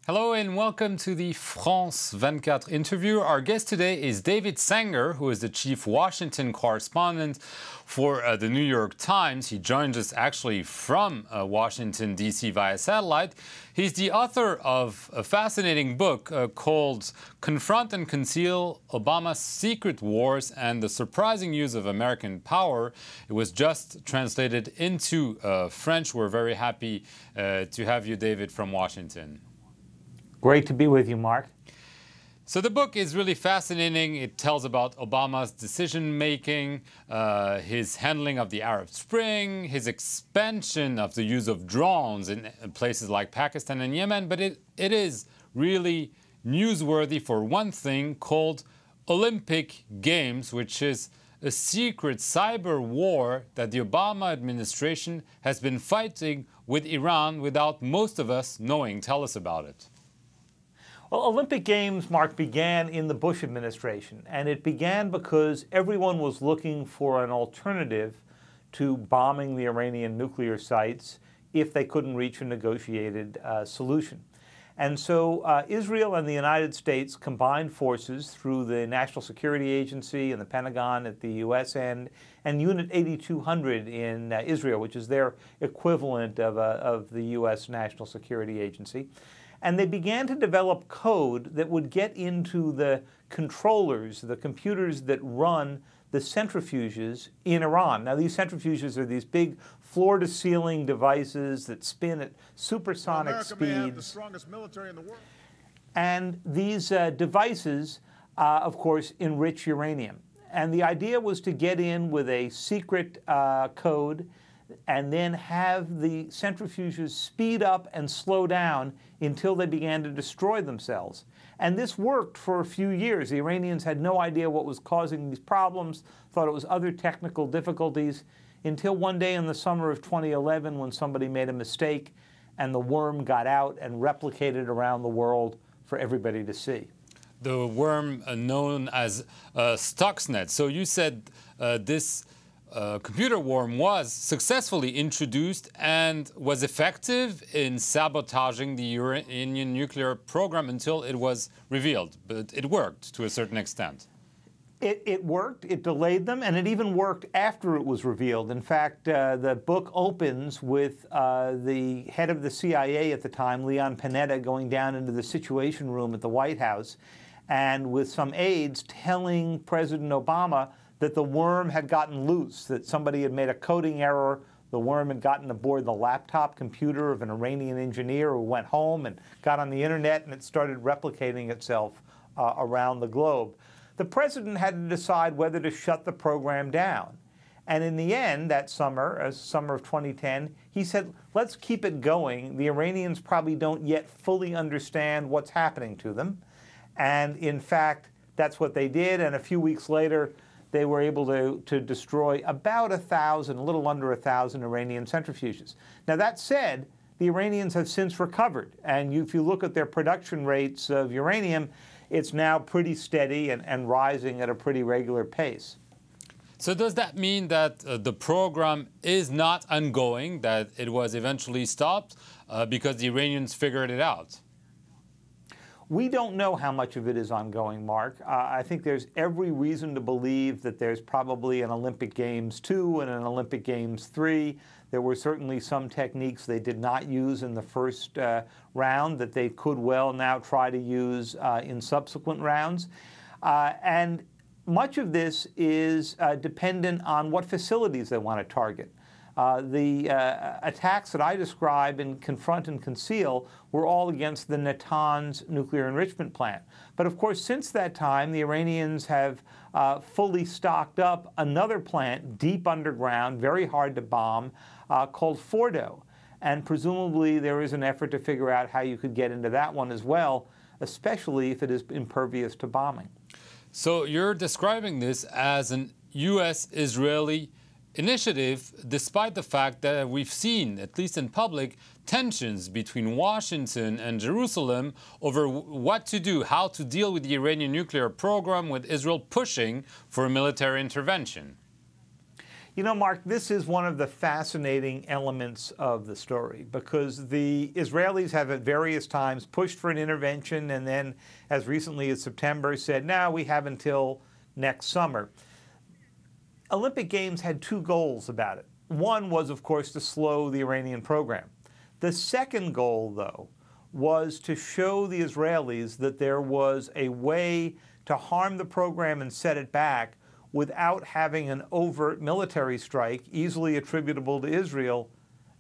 Hello and welcome to the France 24 interview. Our guest today is David Sanger, who is the chief Washington correspondent for the New York Times. He joins us actually from Washington, D.C. via satellite. He's the author of a fascinating book called Confront and Conceal: Obama's Secret Wars and the Surprising Use of American Power. It was just translated into French. We're very happy to have you, David, from Washington. Great to be with you, Mark. So the book is really fascinating. It tells about Obama's decision-making, his handling of the Arab Spring, his expansion of the use of drones in places like Pakistan and Yemen. But it is really newsworthy for one thing called Olympic Games, which is a secret cyber war that the Obama administration has been fighting with Iran without most of us knowing. Tell us about it. Well, Olympic Games, Mark, began in the Bush administration, and it began because everyone was looking for an alternative to bombing the Iranian nuclear sites if they couldn't reach a negotiated solution. And so Israel and the United States combined forces through the National Security Agency and the Pentagon at the U.S. end, and Unit 8200 in Israel, which is their equivalent of the U.S. National Security Agency. And they began to develop code that would get into the controllers, the computers that run the centrifuges in Iran. Now, these centrifuges are these big floor-to-ceiling devices that spin at supersonic speeds. America may have the strongest military in the world. And these devices, of course, enrich uranium. And the idea was to get in with a secret code and then have the centrifuges speed up and slow down until they began to destroy themselves. And this worked for a few years. The Iranians had no idea what was causing these problems, thought it was other technical difficulties, until one day in the summer of 2011 when somebody made a mistake and the worm got out and replicated around the world for everybody to see. The worm known as Stuxnet. So you said this computer worm was successfully introduced and was effective in sabotaging the Iranian nuclear program until it was revealed. But it worked to a certain extent. It worked, it delayed them, and it even worked after it was revealed. In fact, the book opens with the head of the CIA at the time, Leon Panetta, going down into the Situation Room at the White House and with some aides telling President Obama that the worm had gotten loose, that somebody had made a coding error. The worm had gotten aboard the laptop computer of an Iranian engineer who went home and got on the internet, and it started replicating itself around the globe. The president had to decide whether to shut the program down. And in the end, that summer, summer of 2010, he said, let's keep it going. The Iranians probably don't yet fully understand what's happening to them. And in fact, that's what they did. And a few weeks later, they were able to destroy about 1,000, a little under 1,000 Iranian centrifuges. Now, that said, the Iranians have since recovered. And if you look at their production rates of uranium, it's now pretty steady and rising at a pretty regular pace. So does that mean that the program is not ongoing, that it was eventually stopped because the Iranians figured it out? We don't know how much of it is ongoing, Mark. I think there's every reason to believe that there's probably an Olympic Games 2 and an Olympic Games 3. There were certainly some techniques they did not use in the first round that they could well now try to use in subsequent rounds. And much of this is dependent on what facilities they want to target. The attacks that I describe in Confront and Conceal were all against the Natanz nuclear enrichment plant. But of course, since that time, the Iranians have fully stocked up another plant deep underground, very hard to bomb, called Fordo. And presumably there is an effort to figure out how you could get into that one as well, especially if it is impervious to bombing. So you're describing this as an U.S.-Israeli initiative, despite the fact that we've seen, at least in public, tensions between Washington and Jerusalem over what to do, how to deal with the Iranian nuclear program, with Israel pushing for a military intervention. You know, Mark, this is one of the fascinating elements of the story because the Israelis have at various times pushed for an intervention and then, as recently as September, said, no, we have until next summer. Olympic Games had two goals about it. One was, of course, to slow the Iranian program. The second goal, though, was to show the Israelis that there was a way to harm the program and set it back without having an overt military strike easily attributable to Israel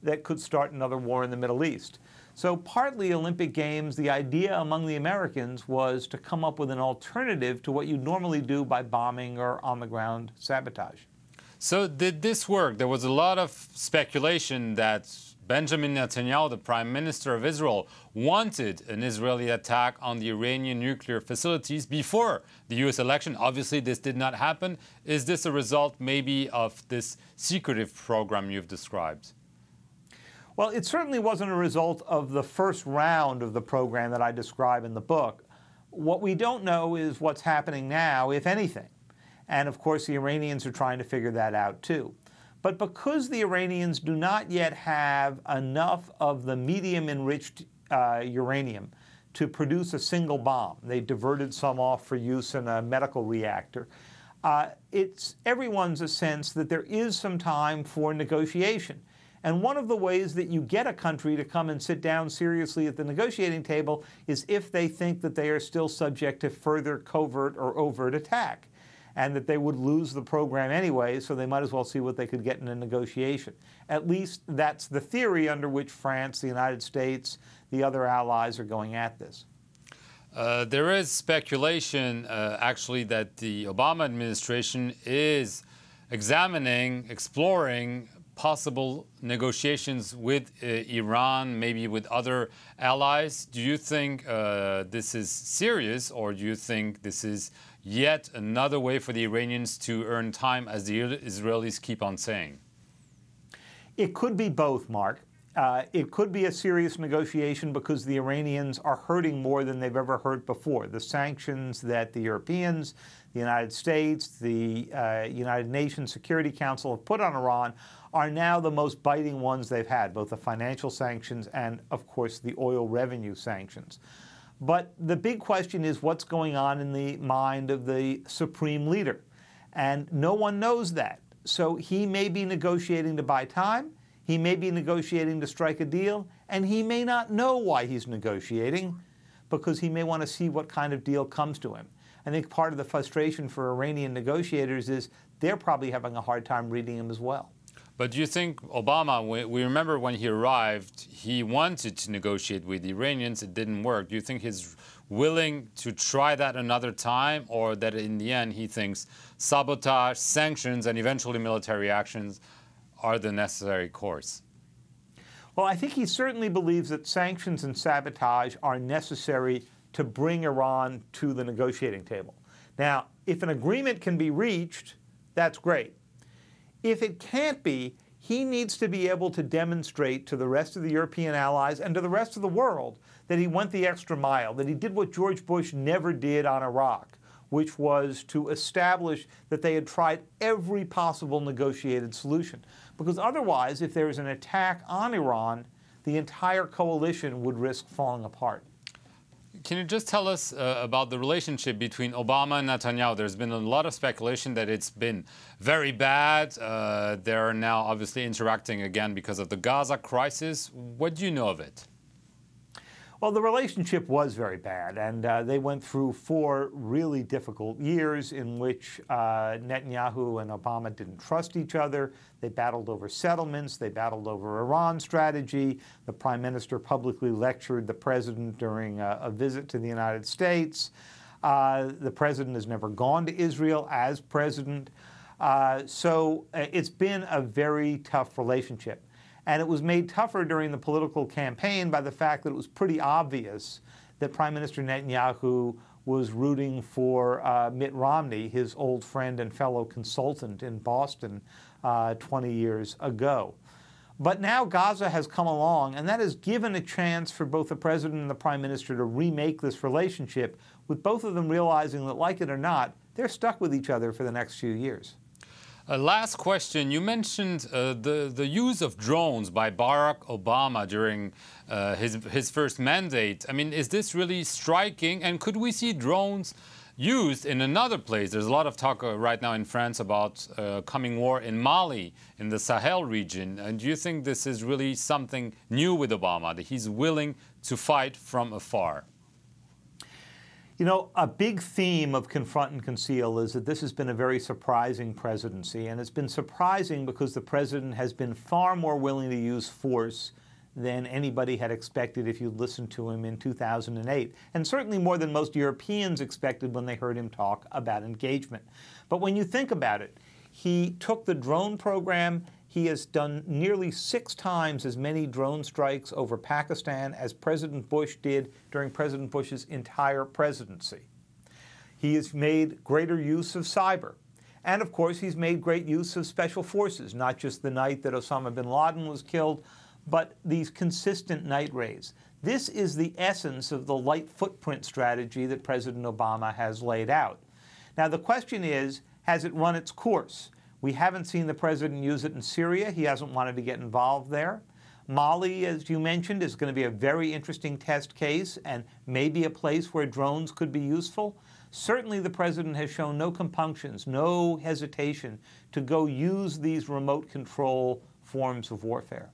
that could start another war in the Middle East. So partly Olympic Games, the idea among the Americans was to come up with an alternative to what you normally do by bombing or on-the-ground sabotage. So did this work? There was a lot of speculation that Benjamin Netanyahu, the Prime Minister of Israel, wanted an Israeli attack on the Iranian nuclear facilities before the U.S. election. Obviously, this did not happen. Is this a result maybe of this secretive program you've described? Well, it certainly wasn't a result of the first round of the program that I describe in the book. What we don't know is what's happening now, if anything. And of course, the Iranians are trying to figure that out too. But because the Iranians do not yet have enough of the medium-enriched uranium to produce a single bomb, they diverted some off for use in a medical reactor, it's everyone's sense that there is some time for negotiation. And one of the ways that you get a country to come and sit down seriously at the negotiating table is if they think that they are still subject to further covert or overt attack, and that they would lose the program anyway, so they might as well see what they could get in a negotiation. At least that's the theory under which France, the United States, the other allies are going at this. There is speculation, actually, that the Obama administration is exploring possible negotiations with Iran, maybe with other allies. Do you think this is serious, or do you think this is yet another way for the Iranians to earn time, as the Israelis keep on saying? It could be both, Mark. It could be a serious negotiation because the Iranians are hurting more than they've ever hurt before. The sanctions that the Europeans, the United States, the United Nations Security Council have put on Iran are now the most biting ones they've had, both the financial sanctions and, of course, the oil revenue sanctions. But the big question is what's going on in the mind of the supreme leader. And no one knows that. So he may be negotiating to buy time, he may be negotiating to strike a deal, and he may not know why he's negotiating because he may want to see what kind of deal comes to him. I think part of the frustration for Iranian negotiators is they're probably having a hard time reading him as well. But do you think Obama, we remember when he arrived, he wanted to negotiate with the Iranians, it didn't work. Do you think he's willing to try that another time, or that in the end he thinks sabotage, sanctions, and eventually military actions are the necessary course? Well, I think he certainly believes that sanctions and sabotage are necessary to bring Iran to the negotiating table. Now, if an agreement can be reached, that's great. If it can't be, he needs to be able to demonstrate to the rest of the European allies and to the rest of the world that he went the extra mile, that he did what George Bush never did on Iraq, which was to establish that they had tried every possible negotiated solution. Because otherwise, if there is an attack on Iran, the entire coalition would risk falling apart. Can you just tell us about the relationship between Obama and Netanyahu? There's been a lot of speculation that it's been very bad. They're now obviously interacting again because of the Gaza crisis. What do you know of it? Well, the relationship was very bad, and they went through 4 really difficult years in which Netanyahu and Obama didn't trust each other. They battled over settlements. They battled over Iran strategy. The prime minister publicly lectured the president during a visit to the United States. The president has never gone to Israel as president. So it's been a very tough relationship. And it was made tougher during the political campaign by the fact that it was pretty obvious that Prime Minister Netanyahu was rooting for Mitt Romney, his old friend and fellow consultant in Boston 20 years ago. But now Gaza has come along, and that has given a chance for both the president and the prime minister to remake this relationship, with both of them realizing that, like it or not, they're stuck with each other for the next few years. Last question. You mentioned the use of drones by Barack Obama during his first mandate. I mean, is this really striking? And could we see drones used in another place? There's a lot of talk right now in France about coming war in Mali, in the Sahel region. And do you think this is really something new with Obama, that he's willing to fight from afar? You know, a big theme of Confront and Conceal is that this has been a very surprising presidency, and it's been surprising because the president has been far more willing to use force than anybody had expected if you listened to him in 2008, and certainly more than most Europeans expected when they heard him talk about engagement. But when you think about it, he took the drone program. He has done nearly 6 times as many drone strikes over Pakistan as President Bush did during President Bush's entire presidency. He has made greater use of cyber. And of course, he's made great use of special forces, not just the night that Osama bin Laden was killed, but these consistent night raids. This is the essence of the light footprint strategy that President Obama has laid out. Now, the question is, has it run its course? We haven't seen the president use it in Syria. He hasn't wanted to get involved there. Mali, as you mentioned, is going to be a very interesting test case and maybe a place where drones could be useful. Certainly the president has shown no compunctions, no hesitation to go use these remote control forms of warfare.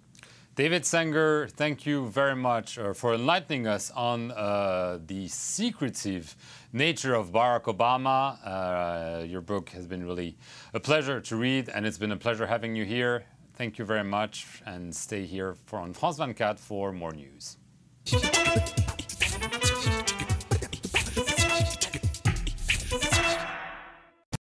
David Sanger, thank you very much for enlightening us on the secretive nature of Barack Obama. Your book has been really a pleasure to read, and it's been a pleasure having you here. Thank you very much, and stay here on France 24 for more news.